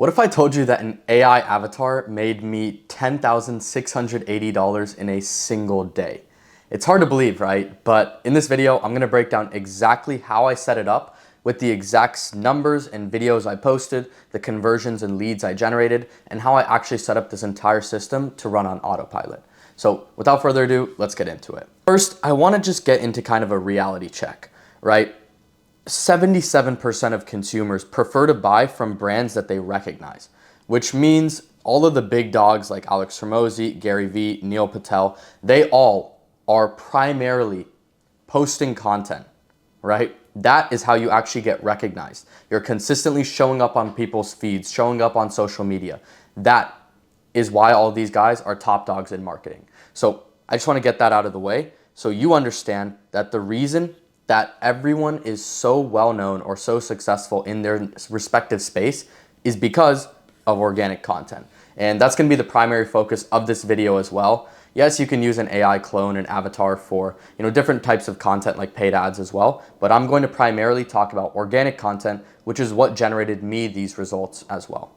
What if I told you that an AI avatar made me $10,680 in a single day? It's hard to believe, right? But in this video, I'm gonna break down exactly how I set it up with the exact numbers and videos I posted, the conversions and leads I generated, and how I actually set up this entire system to run on autopilot. So without further ado, let's get into it. First, I wanna just get into kind of a reality check, right? 77% of consumers prefer to buy from brands that they recognize, which means all of the big dogs like Alex Hormozi, Gary Vee, Neil Patel, they all are primarily posting content, right? That is how you actually get recognized. You're consistently showing up on people's feeds, showing up on social media. That is why all these guys are top dogs in marketing. So I just want to get that out of the way so you understand that the reason that everyone is so well known or so successful in their respective space is because of organic content. And that's going to be the primary focus of this video as well. Yes, you can use an AI clone and avatar for, different types of content like paid ads as well, but I'm going to primarily talk about organic content, which is what generated me these results as well.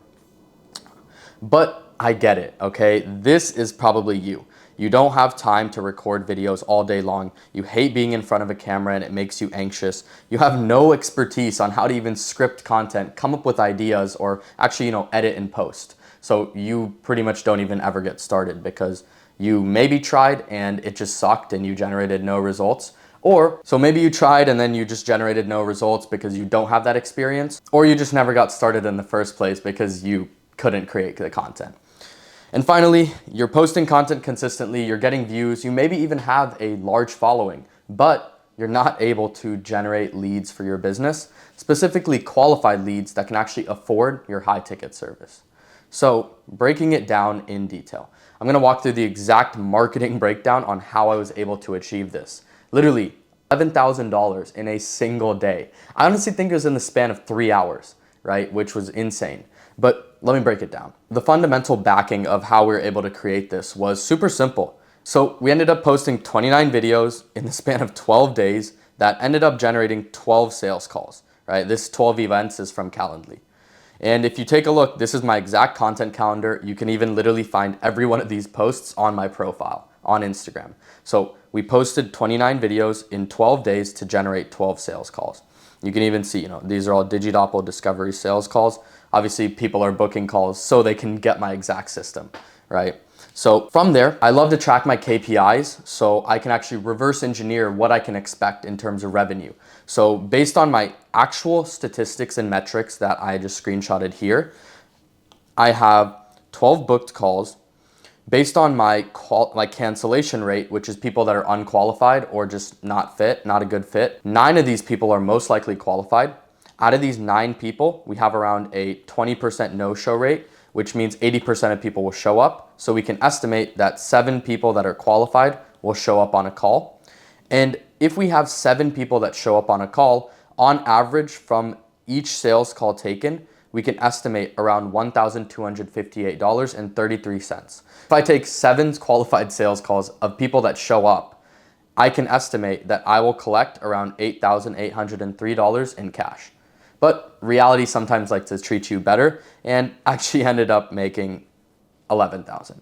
But I get it, okay? This is probably you. You don't have time to record videos all day long. You hate being in front of a camera and it makes you anxious. You have no expertise on how to even script content, come up with ideas, or actually, edit and post. So you pretty much don't even ever get started because you maybe tried and it just sucked and you generated no results. Or, so maybe you tried and then you just generated no results because you don't have that experience, or you just never got started in the first place because you couldn't create the content. And finally, you're posting content consistently, you're getting views, you maybe even have a large following, but you're not able to generate leads for your business, specifically qualified leads that can actually afford your high ticket service. So breaking it down in detail, I'm gonna walk through the exact marketing breakdown on how I was able to achieve this. Literally $11,000 in a single day. I honestly think it was in the span of 3 hours, right? Which was insane. But let me break it down. The fundamental backing of how we were able to create this was super simple. So we ended up posting 29 videos in the span of 12 days that ended up generating 12 sales calls, right? This 12 events is from Calendly. And if you take a look, this is my exact content calendar. You can even literally find every one of these posts on my profile on Instagram. So we posted 29 videos in 12 days to generate 12 sales calls. You can even see, these are all DigiDoppo Discovery sales calls. Obviously, people are booking calls so they can get my exact system, right? So from there, I love to track my KPIs so I can actually reverse engineer what I can expect in terms of revenue. So based on my actual statistics and metrics that I just screenshotted here, I have 12 booked calls. Based on my cancellation rate, which is people that are unqualified or just not a good fit, 9 of these people are most likely qualified. Out of these 9 people, we have around a 20% no-show rate, which means 80% of people will show up. So we can estimate that 7 people that are qualified will show up on a call. And if we have 7 people that show up on a call, on average from each sales call taken, we can estimate around $1,258.33. If I take 7 qualified sales calls of people that show up, I can estimate that I will collect around $8,803 in cash. But reality sometimes likes to treat you better and actually ended up making $11,000.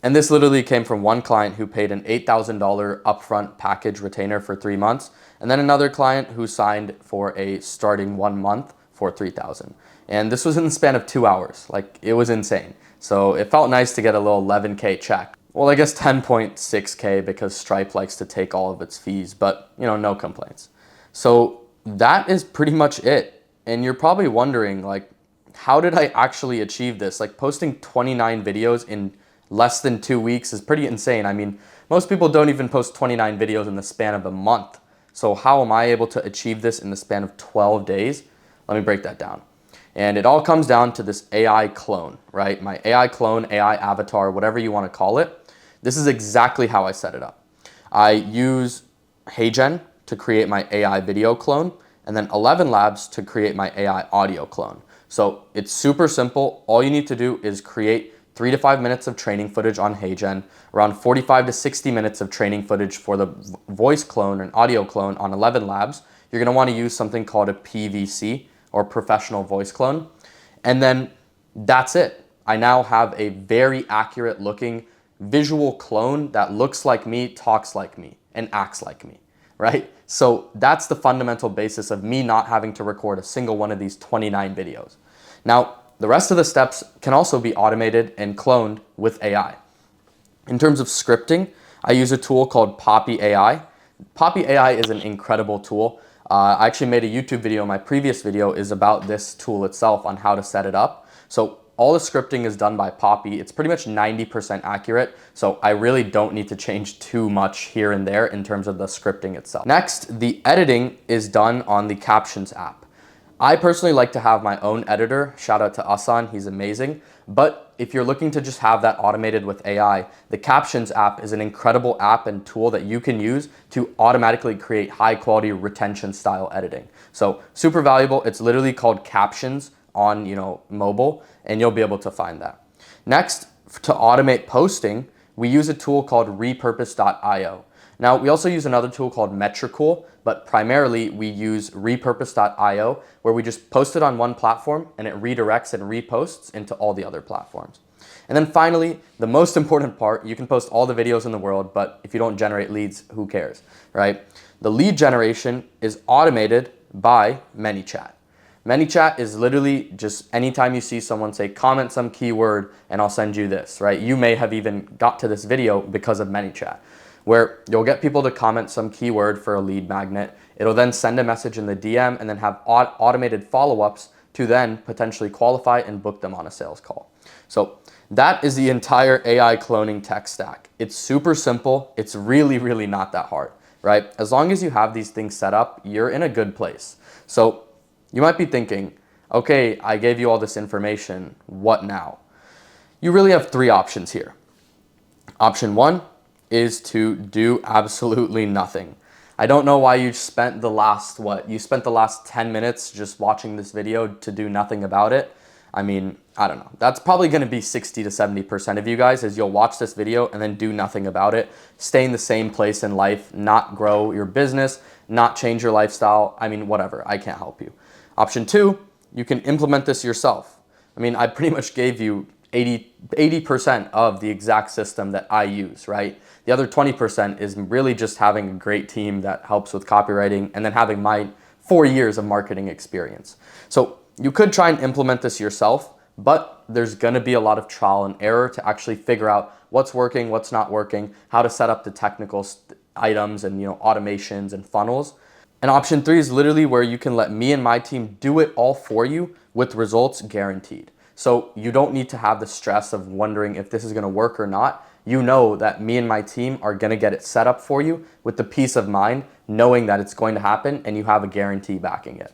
And this literally came from one client who paid an $8,000 upfront package retainer for 3 months, and then another client who signed for a starting 1 month for $3,000. And this was in the span of 2 hours. It was insane. So it felt nice to get a little 11K check. Well, I guess 10.6K because Stripe likes to take all of its fees, but no complaints. So that is pretty much it. And you're probably wondering, how did I actually achieve this? Posting 29 videos in less than 2 weeks is pretty insane. I mean, most people don't even post 29 videos in the span of a month. So how am I able to achieve this in the span of 12 days? Let me break that down. And it all comes down to this AI clone, right? My AI clone, AI avatar, whatever you want to call it. This is exactly how I set it up. I use HeyGen to create my AI video clone, and then 11 Labs to create my AI audio clone. So it's super simple. All you need to do is create 3 to 5 minutes of training footage on HeyGen, around 45 to 60 minutes of training footage for the voice clone and audio clone on 11 Labs. You're gonna wanna use something called a PVC, or professional voice clone. And then That's it. I now have a very accurate looking visual clone that looks like me, talks like me, and acts like me, right? So that's the fundamental basis of me not having to record a single one of these 29 videos. Now, the rest of the steps can also be automated and cloned with AI. In terms of scripting, I use a tool called Poppy AI. Poppy AI is an incredible tool. I actually made a YouTube video. My previous video is about this tool itself on how to set it up. So all the scripting is done by Poppy. It's pretty much 90% accurate. So I really don't need to change too much here and there in terms of the scripting itself. Next, the editing is done on the Captions app. I personally like to have my own editor. Shout out to Asan, he's amazing. But if you're looking to just have that automated with AI, the Captions app is an incredible app and tool that you can use to automatically create high quality retention style editing. So super valuable. It's literally called Captions on mobile, and you'll be able to find that. Next, to automate posting, we use a tool called repurpose.io. Now, we also use another tool called Metricool, but primarily we use repurpose.io, where we just post it on one platform and it redirects and reposts into all the other platforms. And then finally, the most important part, you can post all the videos in the world, but if you don't generate leads, who cares, right? The lead generation is automated by ManyChat. ManyChat is literally just anytime you see someone say, comment some keyword and I'll send you this, right? You may have even got to this video because of ManyChat, where you'll get people to comment some keyword for a lead magnet. It'll then send a message in the DM and then have automated follow-ups to then potentially qualify and book them on a sales call. So that is the entire AI cloning tech stack. It's super simple. It's really, really not that hard, right? As long as you have these things set up, you're in a good place. So you might be thinking, okay, I gave you all this information, what now? You really have three options here. Option one is to do absolutely nothing. I don't know why you spent the last, you spent the last 10 minutes just watching this video to do nothing about it. I mean, I don't know. That's probably gonna be 60 to 70% of you guys, is you'll watch this video and then do nothing about it, stay in the same place in life, not grow your business, not change your lifestyle. I mean, whatever, I can't help you. Option two, you can implement this yourself. I mean, I pretty much gave you 80% of the exact system that I use, right? The other 20% is really just having a great team that helps with copywriting and then having my 4 years of marketing experience. So you could try and implement this yourself, but there's gonna be a lot of trial and error to actually figure out what's working, what's not working, how to set up the technical items and automations and funnels. And option three is literally where you can let me and my team do it all for you with results guaranteed. So you don't need to have the stress of wondering if this is gonna work or not. You know that me and my team are gonna get it set up for you with the peace of mind, knowing that it's going to happen and you have a guarantee backing it.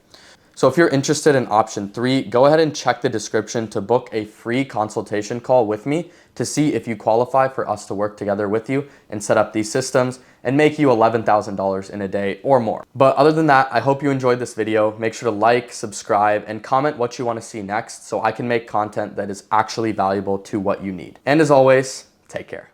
So if you're interested in option three, go ahead and check the description to book a free consultation call with me to see if you qualify for us to work together with you and set up these systems and make you $11,000 in a day or more. But other than that, I hope you enjoyed this video. Make sure to like, subscribe, and comment what you want to see next so I can make content that is actually valuable to what you need. And as always, take care.